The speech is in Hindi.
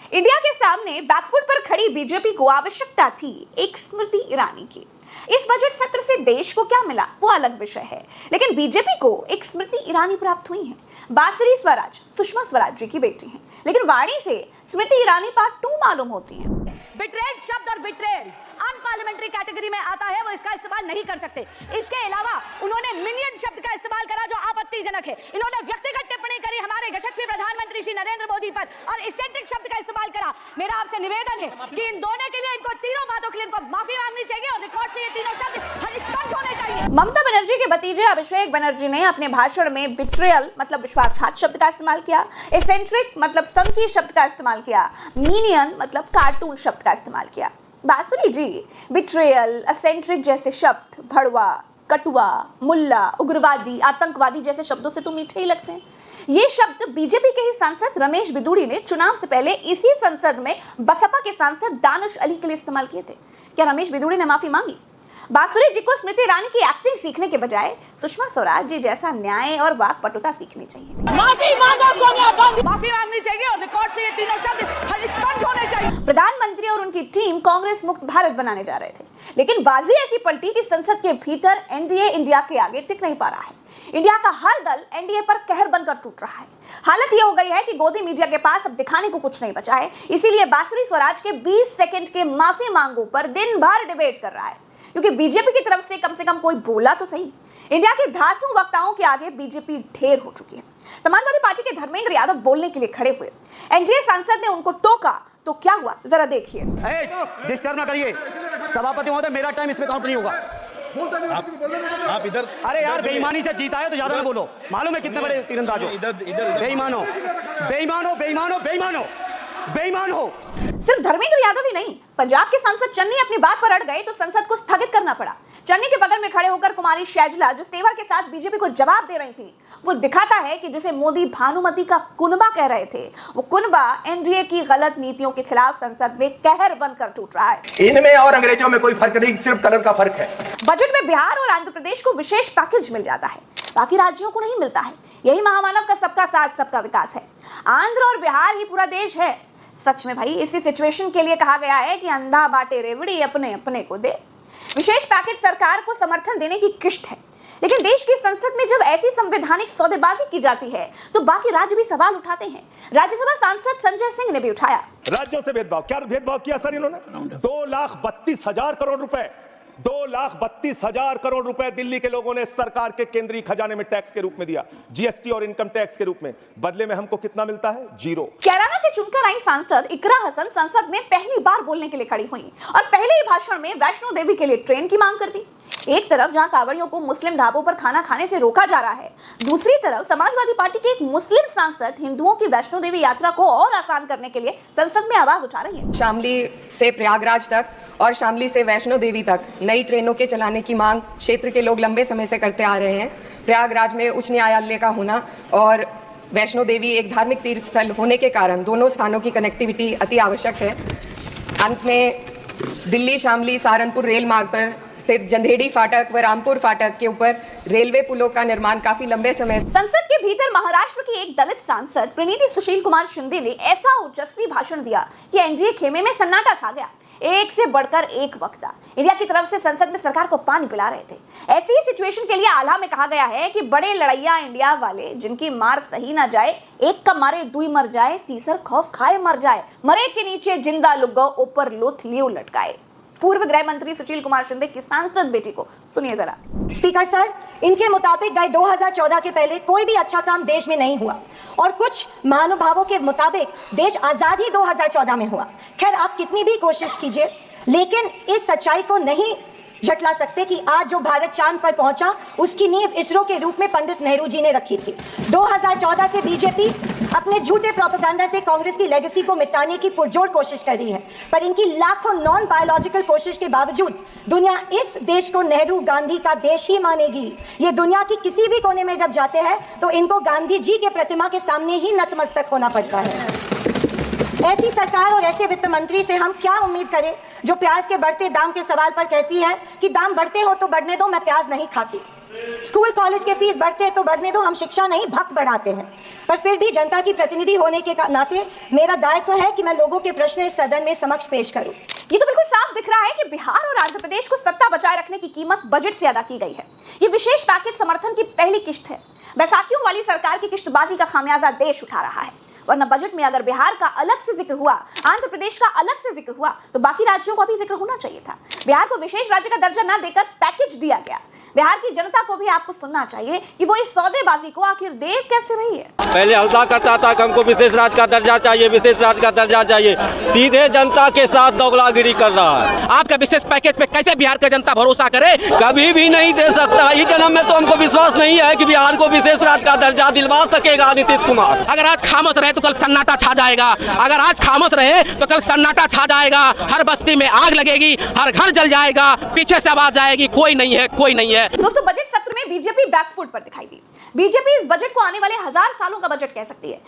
इंडिया के सामने बैकफुट पर खड़ी बीजेपी को आवश्यकता थी एक स्मृति ईरानी की। इस बजट सत्र से देश को क्या मिला वो अलग विषय है, लेकिन बीजेपी को एक स्मृति ईरानी प्राप्त हुई है। बांसुरी स्वराज सुषमा स्वराज जी की बेटी हैं, लेकिन वाणी से स्मृति ईरानी पार्ट 2 मालूम होती हैं। बिट्रेड शब्द और बिट्रेड अनपार्लियामेंट्री कैटेगरी में आता है, वो इसका इस्तेमाल नहीं कर सकते। इसके अलावा उन्होंने मिनियन शब्द का इस्तेमाल करा जो आपत्तिजनक है। इन्होंने व्यक्तिगत टिप्पणी करी हमारे यशस्वी प्रधानमंत्री श्री नरेंद्र मोदी पर और इसेंट्रिक शब्द का इस्तेमाल करा। मेरा आपसे निवेदन है कि इन दोनों के लिए, इनको तीनों बातों के लिए इनको माफी मांगनी चाहिए और रिकॉर्ड से ये तीनों शब्द एक्सपंज होने चाहिए। ममता बनर्जी के भतीजे अभिषेक बनर्जी ने अपने भाषण में बिट्रेयल मतलब विश्वासघात शब्द का इस्तेमाल किया, एसेंट्रिक मतलब संकी शब्द का इस्तेमाल किया, मीनियन मतलब कार्टून शब्द का इस्तेमाल किया। बांसुरी जी बिट्रेयल, एसेंट्रिक जैसे शब्द भड़वा, कटुआ, मुल्ला, उग्रवादी, आतंकवादी जैसे शब्दों से तो मीठे ही लगते हैं। ये शब्द बीजेपी के ही सांसद रमेश बिदूड़ी ने चुनाव से पहले इसी संसद में बसपा के सांसद दानिश अली के लिए इस्तेमाल किए थे। क्या रमेश बिदूड़ी ने माफी मांगी? बांसुरी जी को स्मृति ईरानी की एक्टिंग सीखने के बजाय सुषमा स्वराज जी जैसा न्याय और वाकपटुता सीखनी चाहिए। माफी मांगो सोनिया गांधी, माफी मांगनी चाहिए और रिकॉर्ड से ये तीनों शब्द एक्सपंज होने चाहिए। प्रधानमंत्री और उनकी टीम कांग्रेस मुक्त भारत बनाने जा रहे थे, लेकिन बाजी ऐसी पलटी कि संसद के भीतर एनडीए इंडिया के आगे टिक नहीं पा रहा है। इंडिया का हर दल एनडीए पर कहर बनकर टूट रहा है। हालत यह हो गई है कि गोदी मीडिया के पास अब दिखाने को कुछ नहीं बचा है, इसीलिए बांसुरी स्वराज के 20 सेकंड के माफी मांगों पर दिन भर डिबेट कर रहा है, क्योंकि बीजेपी की तरफ से कम कोई बोला तो सही। इंडिया के धांसू वक्ताओं के आगे बीजेपी ढेर हो चुकी है। समाजवादी पार्टी के धर्मेंद्र यादव बोलने के लिए खड़े हुए, एनडीए सांसद ने उनको टोका तो क्या हुआ जरा देखिए। डिस्टर्ब ना करिए सभापति महोदय, मेरा टाइम इसमें काउंट नहीं होगा। आप इधर, अरे यार बेईमानी से जीता है तो ज्यादा ना बोलो। मालूम है कितने बड़े तीरंदाज हो। इधर बेईमान हो, बेईमान हो, बेईमान हो, बेईमान हो, बेईमान हो। सिर्फ धर्मेंद्र यादव ही नहीं, पंजाब के सांसद चन्नी अपनी बात पर अड़ गए तो संसद को स्थगित करना पड़ा। चन्नी के बगल में खड़े होकर कुमारी शैजला जो तेवर के साथ बीजेपी को जवाब दे रही थी, वो दिखाता है कि जिसे मोदी भानुमति का कुनबा कह रहे थे, वो कुनबा एनडीए की गलत नीतियों के खिलाफ संसद में कहर बनकर टूट रहा है। इनमें और अंग्रेजों में कोई फर्क नहीं, सिर्फ कलर का फर्क है। बजट में बिहार और आंध्र प्रदेश को विशेष पैकेज मिल जाता है, बाकी राज्यों को नहीं मिलता है। यही महामानव का सबका साथ सबका विकास है। आंध्र और बिहार ही पूरा देश है। सच में भाई, इसी सिचुएशन के लिए कहा गया है कि अंधा बाटे रेवड़ी अपने अपने को दे। विशेष पैकेज सरकार को समर्थन देने की किश्त है, लेकिन देश की संसद में जब ऐसी संवैधानिक सौदेबाजी की जाती है तो बाकी राज्य भी सवाल उठाते हैं। राज्यसभा सांसद संजय सिंह ने भी उठाया। राज्यों से भेदभाव, क्या भेदभाव किया सर इन्होंने? 2,32,000 करोड़ रुपए, 2,32,000 करोड़ रुपए दिल्ली के लोगों ने सरकार के केंद्रीय खजाने में टैक्स के रूप में दिया, जीएसटी और इनकम टैक्स के रूप में। बदले में हमको कितना मिलता है? 0। कैराना से चुनकर आई सांसद इकरा हसन संसद में पहली बार बोलने के लिए खड़ी हुई और पहले ही भाषण में वैष्णो देवी के लिए ट्रेन की मांग कर दी। एक तरफ जहां कांवड़ियों को मुस्लिम ढाबों पर खाना खाने से रोका जा रहा है, दूसरी तरफ समाजवादी पार्टी के एक मुस्लिम सांसद हिंदुओं की वैष्णो देवी यात्रा को और आसान करने के लिए संसद में आवाज उठा रही है। शामली से प्रयागराज तक और शामली से वैष्णो देवी तक नई ट्रेनों के चलाने की मांग क्षेत्र के लोग लंबे समय से करते आ रहे हैं। प्रयागराज में उच्च न्यायालय का होना और वैष्णो देवी एक धार्मिक तीर्थ स्थल होने के कारण दोनों स्थानों की कनेक्टिविटी अति आवश्यक है। अंत में दिल्ली शामली सहारनपुर रेल मार्ग पर स्थित जंधेड़ी फाटक व रामपुर फाटक के ऊपर रेलवे पुलों का निर्माण काफी लंबे समय। संसद के भीतर महाराष्ट्र की एक दलित सांसद प्रीनीति सुशील कुमार शिंदे ने ऐसा ओजस्वी भाषण दिया कि एनडीए खेमे में सन्नाटा छा गया। एक से बढ़कर एक वक्ता इंडिया की तरफ से संसद में सरकार को पानी पिला रहे थे। ऐसी ही सिचुएशन के लिए आला में कहा गया है कि बड़े लड़ैया इंडिया वाले जिनकी मार सही ना जाए, एक का मारे दुई मर जाए, तीसर खौफ खाए मर जाए, मरे के नीचे जिंदा लुगो ऊपर लोथ लियो लटकाए। पूर्व गृह मंत्री सुशील कुमार शिंदे की सांसद बेटी को सुनिए जरा। स्पीकर सर, इनके मुताबिक गए 2014 के पहले कोई भी अच्छा काम देश में नहीं हुआ और कुछ महानुभावों के मुताबिक देश आजाद ही 2014 में हुआ। खैर, आप कितनी भी कोशिश कीजिए, लेकिन इस सच्चाई को नहीं झटला सकते कि आज जो भारत चांद पर पहुंचा उसकी नींव इसरो के रूप में पंडित नेहरू जी ने रखी थी। 2014 से बीजेपी अपने झूठे प्रोपेगेंडा से कांग्रेस की लेगेसी को मिटाने की पुरजोर कोशिश कर रही है, पर इनकी लाखों नॉन बायोलॉजिकल कोशिश के बावजूद दुनिया इस देश को नेहरू गांधी का देश ही मानेगी। ये दुनिया की किसी भी कोने में जब जाते हैं तो इनको गांधी जी के प्रतिमा के सामने ही नतमस्तक होना पड़ता है। ऐसी सरकार और ऐसे वित्त मंत्री से हम क्या उम्मीद करें जो प्याज के बढ़ते दाम के सवाल पर कहती है कि दाम बढ़ते हो तो बढ़ने दो, मैं प्याज नहीं खाती। स्कूल कॉलेज के फीस बढ़ते हैं तो बढ़ने दो, हम शिक्षा नहीं भक्त बढ़ाते हैं। पर फिर भी जनता की प्रतिनिधि होने के नाते मेरा दायित्व है कि मैं लोगों के प्रश्न इस सदन में समक्ष पेश करूं। ये तो बिल्कुल साफ दिख रहा है कि बिहार और आंध्र प्रदेश को सत्ता बचाए रखने की कीमत बजट से अदा की गई है। ये विशेष पैकेज समर्थन की पहली किश्त है। बैसाखियों वाली सरकार की किश्तबाजी का खामियाजा देश उठा रहा है, वरना बजट में अगर बिहार का अलग से जिक्र हुआ, आंध्र प्रदेश का अलग से जिक्र हुआ, तो बाकी राज्यों का भी जिक्र होना चाहिए था। बिहार को विशेष राज्य का दर्जा न देकर पैकेज दिया गया। बिहार की जनता को भी आपको सुनना चाहिए कि वो इस सौदेबाजी को आखिर देख कैसे रही है। पहले हल्ला करता था कि हमको विशेष राज्य का दर्जा चाहिए, विशेष राज्य का दर्जा चाहिए, सीधे जनता के साथ दोगलागिरी कर रहा है। आपका विशेष पैकेज पे कैसे बिहार का जनता भरोसा करे? कभी भी नहीं दे सकता। इस जन्म में तो हमको विश्वास नहीं है कि बिहार को विशेष राज्य का दर्जा दिलवा सकेगा नीतीश कुमार। अगर आज खामोश रहे तो कल सन्नाटा छा जाएगा, अगर आज खामोश रहे तो कल सन्नाटा छा जाएगा। हर बस्ती में आग लगेगी, हर घर जल जाएगा, पीछे से आवाज आएगी, कोई नहीं है, कोई नहीं है। दोस्तों, बजट सत्र में बीजेपी बैकफुट पर दिखाई दी। बीजेपी इस बजट को आने वाले 1000 सालों का बजट कह सकती है।